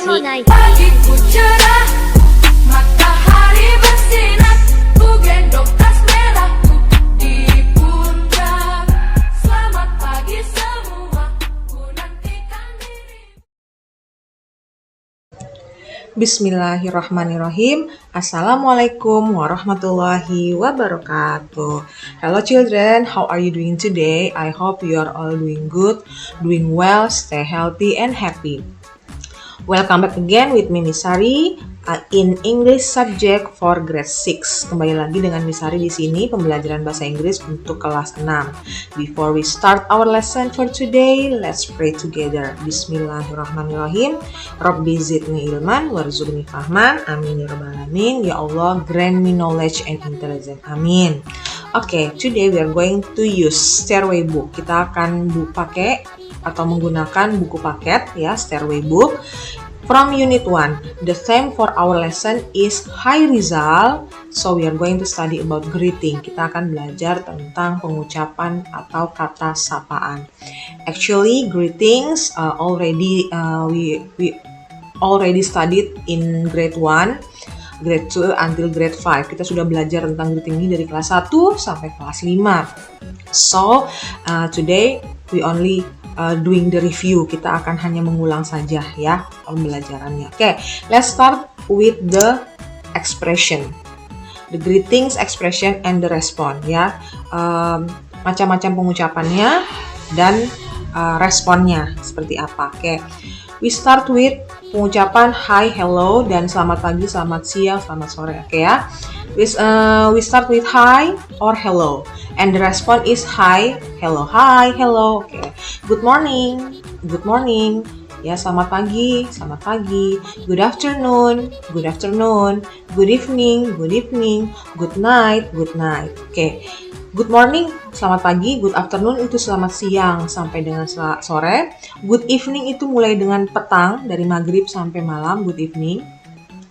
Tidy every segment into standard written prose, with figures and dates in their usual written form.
sih? Pagiku cerah, matahari bersinar, ku gendong tas merahku di pundak. Selamat pagi semua, ku nantikan diri. Bismillahirrahmanirrahim. Assalamualaikum warahmatullahi wabarakatuh. Hello children, how are you doing today? I hope you are all doing good, doing well, stay healthy and happy. Welcome back again with me Miss Sari in English subject for grade 6. Kembali lagi dengan Miss Sari di sini pembelajaran bahasa Inggris untuk kelas 6. Before we start our lesson for today, let's pray together. Bismillahirrahmanirrahim. Rabbi zidni ilman warzuqni fahman. Amin ya rabbal alamin. Ya Allah, grant me knowledge and intelligence. Amin. Okay, today we are going to use Stairway book. Kita akan pakai atau menggunakan buku paket ya, Stairway book from unit 1. The theme for our lesson is Hi Rizal. So we are going to study about greeting. Kita akan belajar tentang pengucapan atau kata sapaan. Actually, greetings we already studied in grade 1, grade 2 until grade 5. Kita sudah belajar tentang greeting ini dari kelas 1 sampai kelas 5. So, today we only doing the review. Kita akan hanya mengulang saja ya pembelajarannya. Okay, let's start with the expression. The greetings, expression, and the response ya. Macam-macam pengucapannya dan responnya seperti apa. Okay, we start with pengucapan hi, hello, dan selamat pagi, selamat siang, selamat sore. Okay ya. We start with hi or hello, and the response is hi, hello, hi, hello. Okay. Good morning, good morning. Ya, selamat pagi, selamat pagi. Good afternoon, good afternoon. Good evening, good evening. Good night, good night. Okay. Good morning, selamat pagi. Good afternoon itu selamat siang sampai dengan sore. Good evening itu mulai dengan petang, dari maghrib sampai malam, good evening.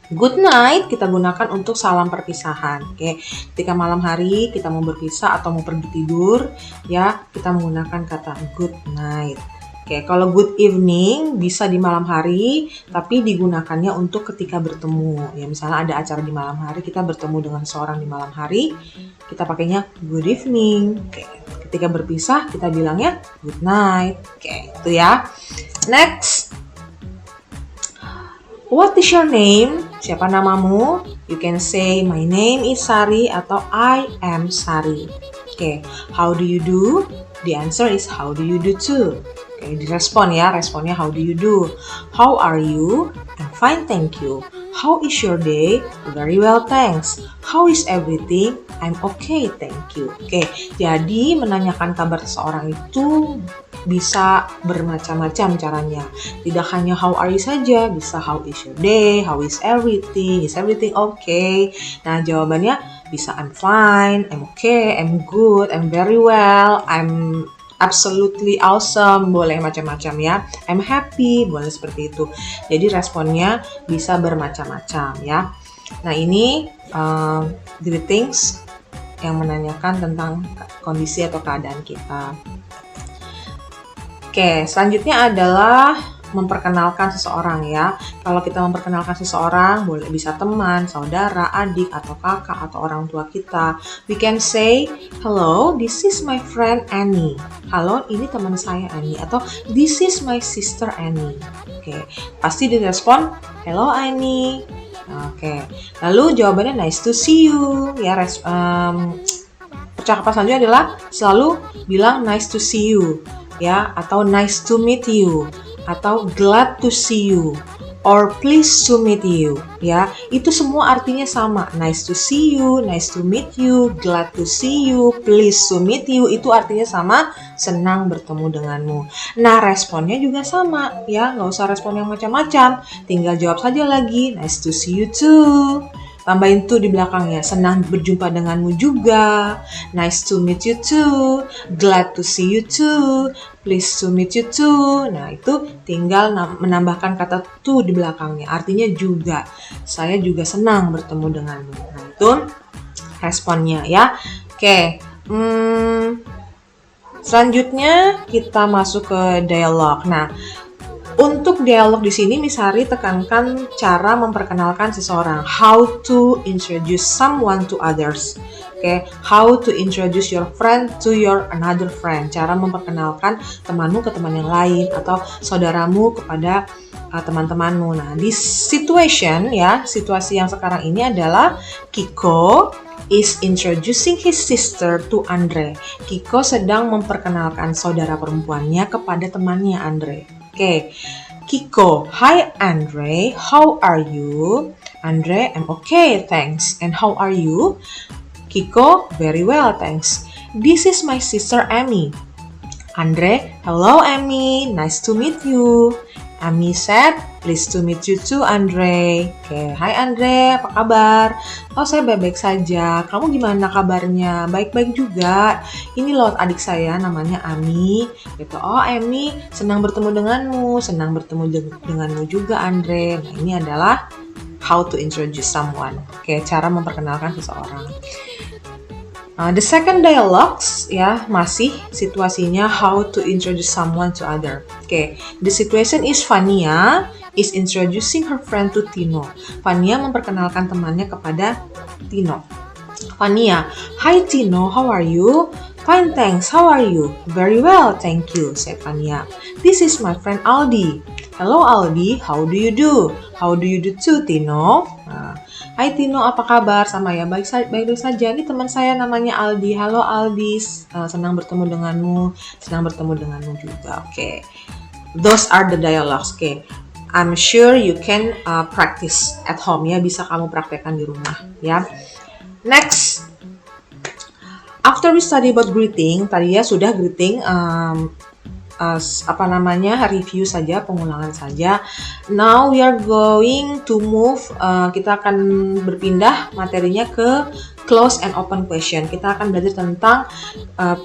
Good night kita gunakan untuk salam perpisahan. Oke, ketika malam hari kita mau berpisah atau mau pergi tidur, ya kita menggunakan kata good night. Oke, kalau good evening bisa di malam hari, tapi digunakannya untuk ketika bertemu. Ya, misalnya ada acara di malam hari, kita bertemu dengan seorang di malam hari, kita pakainya good evening. Oke, ketika berpisah kita bilangnya good night. Oke, itu ya. Next. What is your name? Siapa namamu? You can say my name is Sari atau I am Sari. Okay, how do you do? The answer is how do you do too? Okay, direspon ya, responnya how do you do? How are you? I'm fine, thank you. How is your day? Very well, thanks. How is everything? I'm okay, thank you. Okay, jadi menanyakan kabar seseorang itu bisa bermacam-macam caranya. Tidak hanya how are you saja, bisa how is your day, how is everything okay? Nah, jawabannya bisa I'm fine, I'm okay, I'm good, I'm very well, I'm absolutely awesome, boleh macam-macam ya. I'm happy, boleh seperti itu. Jadi responnya bisa bermacam-macam ya. Nah, ini greetings yang menanyakan tentang kondisi atau keadaan kita. Oke, selanjutnya adalah memperkenalkan seseorang ya. Kalau kita memperkenalkan seseorang, boleh bisa teman, saudara, adik, atau kakak, atau orang tua kita. We can say, hello, this is my friend Annie. Halo, ini teman saya Annie. Atau this is my sister Annie. Oke, pasti direspon, hello Annie. Oke, lalu jawabannya nice to see you. Ya, percakapan selanjutnya adalah selalu bilang nice to see you. Ya, atau nice to meet you, atau glad to see you, or pleased to meet you. Ya, itu semua artinya sama. Nice to see you, nice to meet you, glad to see you, pleased to meet you, itu artinya sama, senang bertemu denganmu. Nah, responnya juga sama. Ya, nggak usah respon yang macam-macam. Tinggal jawab saja lagi, nice to see you too. Tambahin tuh di belakangnya, senang berjumpa denganmu juga, nice to meet you too, glad to see you too, pleased to meet you too. Nah, itu tinggal menambahkan kata to di belakangnya, artinya juga, saya juga senang bertemu denganmu. Nah, itu responnya ya. Oke, selanjutnya kita masuk ke dialog. Nah, Untuk dialog di sini Misari tekankan cara memperkenalkan seseorang. How to introduce someone to others. Oke, how to introduce your friend to your another friend. Cara memperkenalkan temanmu ke teman yang lain atau saudaramu kepada teman-temanmu. Nah, di situasi yang sekarang ini adalah Kiko is introducing his sister to Andre. Kiko sedang memperkenalkan saudara perempuannya kepada temannya Andre. Oke, Kiko, hi Andre, how are you? Andre, I'm okay, thanks. And how are you? Kiko, very well, thanks. This is my sister Amy. Andre, hello Amy, nice to meet you. Amy said, pleased to meet you too, Andre. Oke, hai Andre, apa kabar? Oh, saya baik-baik saja. Kamu gimana kabarnya? Baik-baik juga. Ini loh adik saya, namanya Amy. Gitu. Oh, Amy, senang bertemu denganmu. Senang bertemu denganmu juga, Andre. Nah, ini adalah how to introduce someone. Oke, cara memperkenalkan seseorang. The second dialogues ya masih situasinya how to introduce someone to other. Okay, the situation is Fania is introducing her friend to Tino. Fania memperkenalkan temannya kepada Tino. Fania, hi Tino, how are you? Fine, thanks. How are you? Very well, thank you, said Fania. This is my friend Aldi. Hello Aldi, how do you do? How do you do too, Tino? Hai Tino, apa kabar? Sama ya, baik saja. Ini teman saya namanya Aldi. Halo Aldi, senang bertemu denganmu. Senang bertemu denganmu juga. Oke. Those are the dialogues. Oke. I'm sure you can practice at home ya. Bisa kamu praktekkan di rumah ya. Next. After we study about greeting, tadi ya sudah greeting review saja, pengulangan saja. Now we are going to move, kita akan berpindah materinya ke close and open question. Kita akan belajar tentang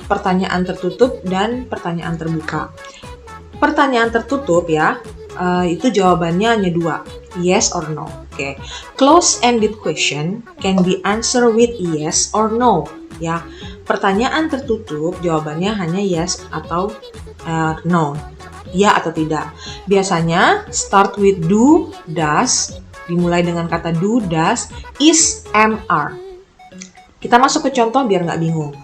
pertanyaan tertutup dan pertanyaan terbuka. Pertanyaan tertutup ya, itu jawabannya hanya dua, yes or no. Oke. Close-ended question can be answered with yes or no. Ya, pertanyaan tertutup jawabannya hanya yes atau no, ya atau tidak. Biasanya start with do, does, dimulai dengan kata do, does, is, am, are. Kita masuk ke contoh biar nggak bingung.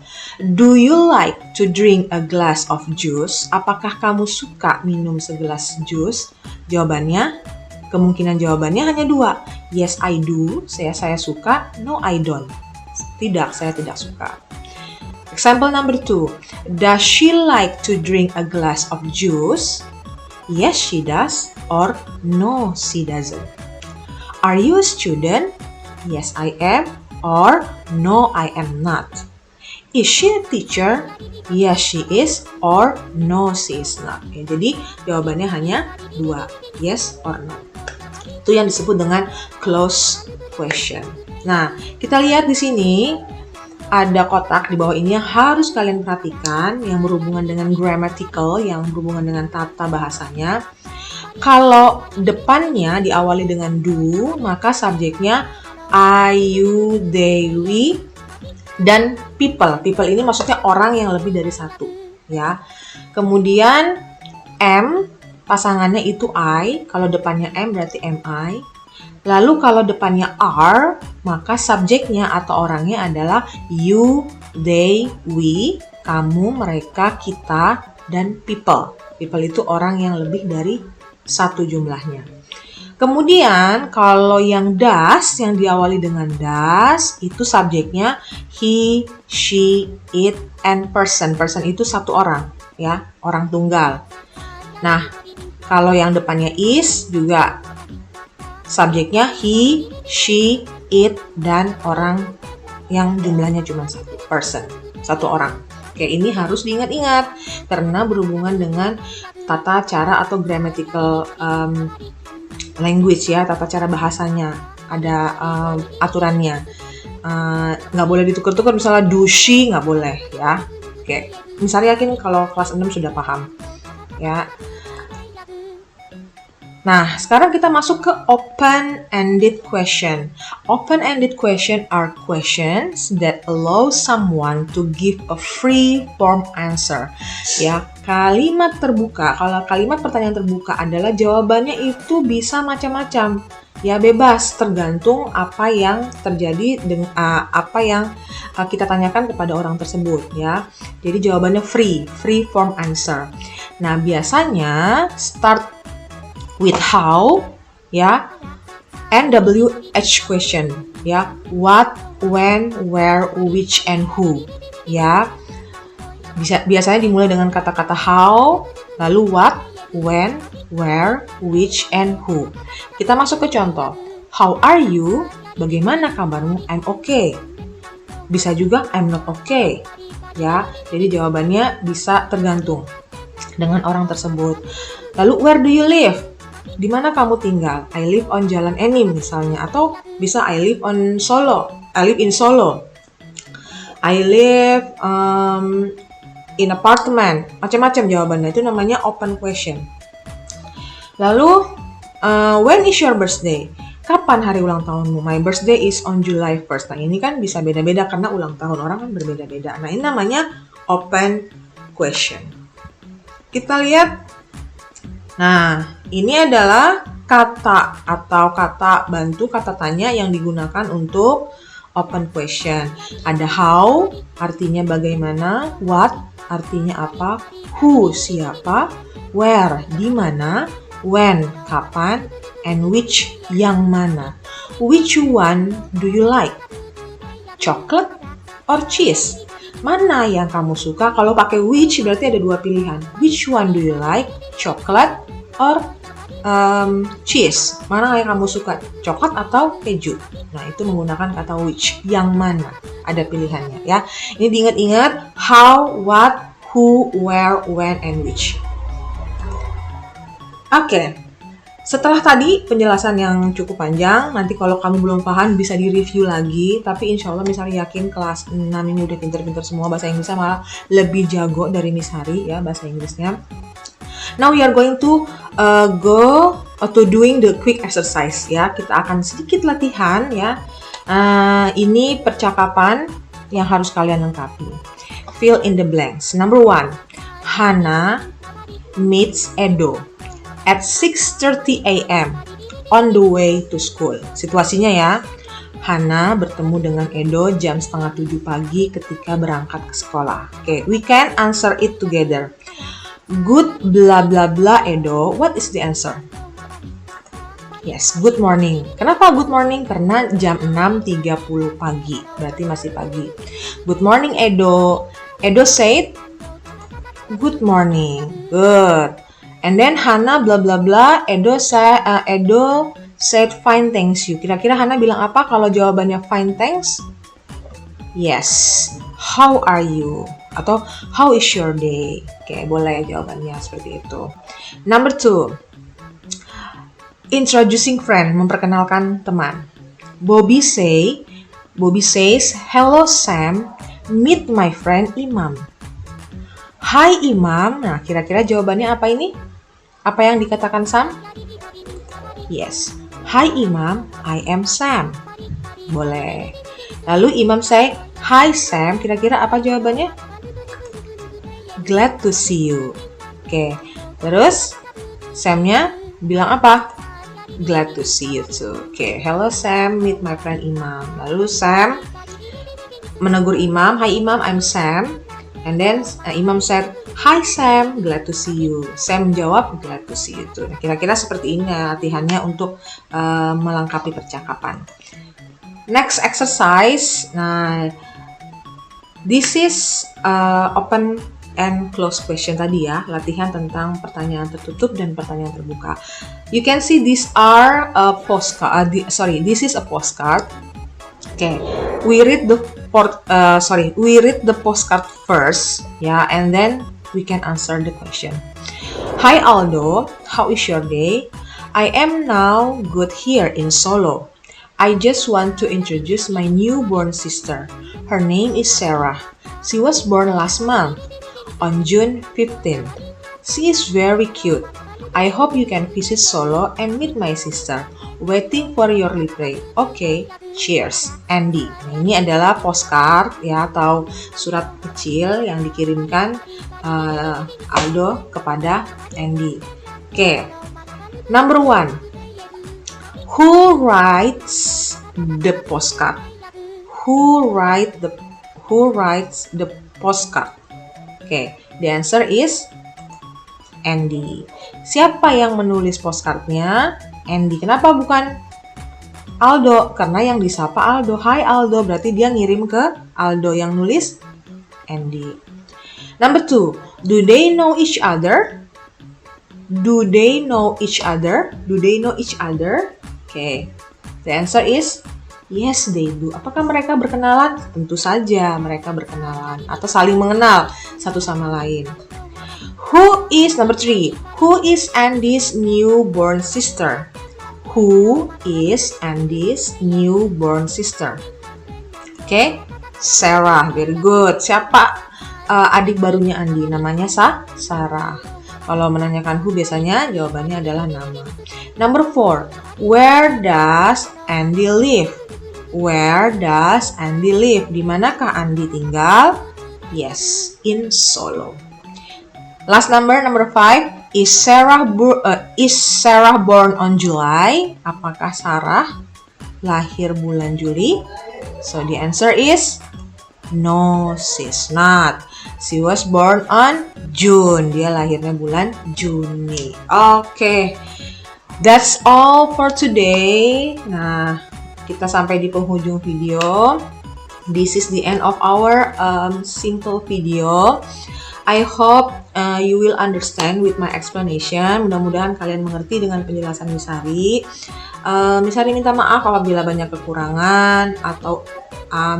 Do you like to drink a glass of juice? Apakah kamu suka minum segelas jus? Jawabannya, kemungkinan jawabannya hanya dua. Yes, I do, saya suka. No, I don't. Tidak, saya tidak suka. Example number 2. Does she like to drink a glass of juice? Yes, she does. Or no, she doesn't. Are you a student? Yes, I am. Or no, I am not. Is she a teacher? Yes, she is. Or no, she is not. Oke, jadi jawabannya hanya dua. Yes or no. Itu yang disebut dengan close question. Nah, kita lihat di sini ada kotak di bawah ini yang harus kalian perhatikan yang berhubungan dengan grammatical, yang berhubungan dengan tata bahasanya. Kalau depannya diawali dengan do, maka subjeknya I, you, they, we, dan people. People ini maksudnya orang yang lebih dari satu, ya. Kemudian am, pasangannya itu I. Kalau depannya am berarti am I. Lalu kalau depannya are, maka subjeknya atau orangnya adalah you, they, we, kamu, mereka, kita, dan people. People itu orang yang lebih dari satu jumlahnya. Kemudian kalau yang does, yang diawali dengan does, itu subjeknya he, she, it, and person. Person itu satu orang, ya, orang tunggal. Nah, kalau yang depannya is juga subjeknya he, she, it, dan orang yang jumlahnya cuma satu, person, satu orang. Oke, ini harus diingat-ingat karena berhubungan dengan tata cara atau grammatical language ya, tata cara bahasanya. Ada aturannya. Nggak boleh ditukar-tukar, misalnya do she, nggak boleh ya. Oke, misalnya yakin kalau kelas 6 sudah paham ya. Nah, sekarang kita masuk ke open-ended question. Open-ended question are questions that allow someone to give a free form answer. Ya, kalimat terbuka. Kalau kalimat pertanyaan terbuka adalah jawabannya itu bisa macam-macam. Ya, bebas tergantung apa yang terjadi dengan apa yang kita tanyakan kepada orang tersebut, ya. Jadi jawabannya free form answer. Nah, biasanya start with how, ya, and WH question, ya, what, when, where, which, and who, ya. Biasanya dimulai dengan kata-kata how, lalu what, when, where, which, and who. Kita masuk ke contoh. How are you? Bagaimana kabarmu? I'm okay. Bisa juga I'm not okay, ya. Jadi jawabannya bisa tergantung dengan orang tersebut. Lalu where do you live? Di mana kamu tinggal? I live on Jalan Enim misalnya, atau bisa I live in Solo. I live in apartment. Macam-macam jawabannya, itu namanya open question. Lalu when is your birthday? Kapan hari ulang tahunmu? My birthday is on July 1st. Nah, ini kan bisa beda-beda karena ulang tahun orang kan berbeda-beda. Nah, ini namanya open question. Kita lihat. Nah, ini adalah kata atau kata bantu, kata tanya yang digunakan untuk open question. Ada how, artinya bagaimana, what, artinya apa, who, siapa, where, di mana, when, kapan, and which, yang mana. Which one do you like? Chocolate or cheese? Mana yang kamu suka? Kalau pakai which berarti ada dua pilihan. Which one do you like? Chocolate or cheese? Mana yang kamu suka? Coklat atau keju? Nah, itu menggunakan kata which. Yang mana? Ada pilihannya, ya. Ini diingat-ingat how, what, who, where, when, and which. Oke. Setelah tadi penjelasan yang cukup panjang, nanti kalau kamu belum paham bisa di-review lagi, tapi insya Allah Miss Hari yakin kelas 6 ini udah pinter-pinter semua, bahasa Inggrisnya malah lebih jago dari Miss Hari, ya, bahasa Inggrisnya. Now we are going to go to doing the quick exercise, ya. Kita akan sedikit latihan, ya. Ini percakapan yang harus kalian lengkapi. Fill in the blanks. Number 1, Hana meets Edo at 6:30 a.m. on the way to school. Situasinya, ya, Hana bertemu dengan Edo jam 6:30 pagi ketika berangkat ke sekolah. Oke, we can answer it together. Good blah blah blah Edo, what is the answer? Yes, good morning. Kenapa good morning? Karena jam 6:30 pagi, berarti masih pagi. Good morning Edo. Edo said, good morning. Good. And then Hana blah blah blah. Edo said fine thanks you. Kira-kira Hana bilang apa kalau jawabannya fine thanks? Yes. How are you? Atau how is your day? Oke, boleh jawabannya seperti itu. Number 2. Introducing friend, memperkenalkan teman. Bobby says, hello Sam, meet my friend Imam. Hai Imam. Nah, kira-kira jawabannya apa ini? Apa yang dikatakan Sam? Yes. Hi Imam, I am Sam. Boleh. Lalu Imam say, hi Sam. Kira-kira apa jawabannya? Glad to see you. Oke. Terus Samnya bilang apa? Glad to see you too. Oke. Hello Sam, meet my friend Imam. Lalu Sam menegur Imam, hi Imam, I'm Sam. And then Imam said, hi Sam, glad to see you. Sam menjawab, glad to see you too. Nah, kira-kira seperti ini latihannya untuk melengkapi percakapan. Next exercise. Nah, this is open and close question tadi, ya. Latihan tentang pertanyaan tertutup dan pertanyaan terbuka. You can see these are a postcard. This is a postcard. Okay, we read the postcard first, yeah, and then we can answer the question. Hi Aldo, how is your day? I am now good here in Solo. I just want to introduce my newborn sister. Her name is Sarah. She was born last month on June 15th. She is very cute. I hope you can visit Solo and meet my sister. Waiting for your reply. Okay, cheers, Andy. Nah, ini adalah postcard ya atau surat kecil yang dikirimkan Aldo kepada Andy. Oke, number 1. Who writes the postcard? Who writes the postcard? Okay, the answer is Andy. Siapa yang menulis postcardnya? Andy. Kenapa bukan Aldo? Karena yang disapa Aldo. Hai Aldo, berarti dia ngirim ke Aldo. Yang nulis Andy. Number 2. Do they know each other? Do they know each other? Do they know each other? Okay. The answer is yes, they do. Apakah mereka berkenalan? Tentu saja mereka berkenalan atau saling mengenal satu sama lain. Who is number 3? Who is Andy's newborn sister? Who is Andy's newborn sister? Okay, Sarah. Very good. Siapa adik barunya Andy? Namanya Sarah. Kalau menanyakan who biasanya jawabannya adalah nama. Number 4. Where does Andy live? Where does Andy live? Di manakah Andy tinggal? Yes, in Solo. Last number 5. Is Sarah born on July? Apakah Sarah lahir bulan Juli? So the answer is no, she's not. She was born on June. Dia lahirnya bulan Juni. Okay, that's all for today. Nah, kita sampai di penghujung video. This is the end of our simple video. I hope you will understand with my explanation. Mudah-mudahan kalian mengerti dengan penjelasan Misari. Misari minta maaf apabila banyak kekurangan atau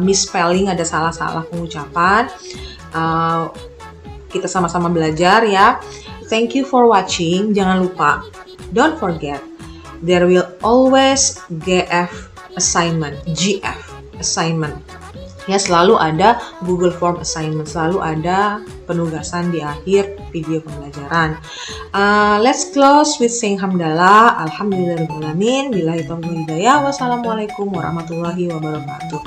misspelling, ada salah-salah pengucapan. Kita sama-sama belajar ya. Thank you for watching. Jangan lupa, don't forget, there will always GF assignment. Ya, selalu ada Google Form assignment, selalu ada penugasan di akhir video pembelajaran. Let's close with saying hamdalah, alhamdulillahirrahmanirrahim, billahi taufiq hidayah, wassalamualaikum warahmatullahi wabarakatuh.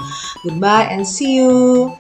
Goodbye and see you.